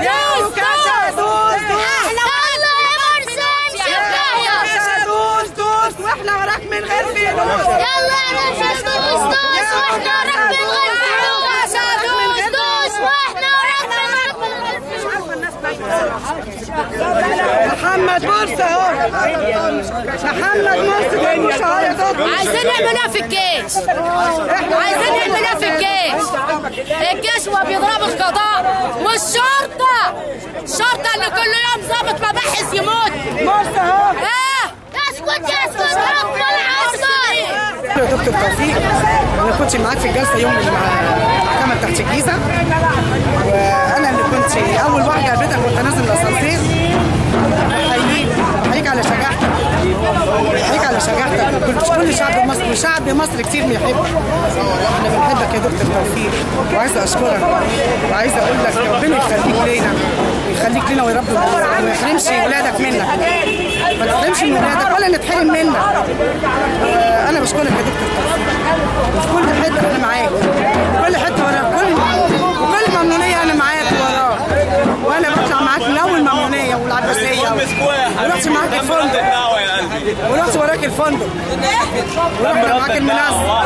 يا كاشا دوس دوس واحنا وراك من غير فلوس. يلا يا كاشا دوس دوس واحنا وراك من غير فلوس. كاشا دوس دوس واحنا وراك من غير فلوس. محمد مرسي اهو، محمد مرسي جاي اهو يا دكتور. عايزين نعملها في الجيش، عايزين نعملها في الجيش. الجيش هو بيضرب القضاء مش شرطة، الشرطة اللي كل يوم ضابط مباحث يموت. مرسي اهو. اسكت اسكت رب العصر. يا دكتور توفيق، انا كنت معاك في الجلسه يوم المحكمه بتاعت الجيزه، وانا اللي كنت اول واحده قابلتك وانت نازل الاسانسير. بحييك على شجاعتك، بحييك على شجاعتك. كل شعب مصر وشعب مصر كتير بيحبك. احنا بنحبك يا دكتور توفيق، وعايزه اشكرك وعايزه اقول لك ربنا يخليك لينا ويخليك لنا ويربي وما يحرمش ولادك منك، ما تحرمش من ولادك ولا نتحرم منك. انا بشكرك يا دكتور توفيق، وفي كل حته انا معاك، كل حته وراك، كل ممنونيه انا معاك وراك، وانا بطلع معاك من اول ممنونيه والعباسيه، ورحت معاك الفندق، ورحت وراك الفندق، ورحت معاك المناسبه،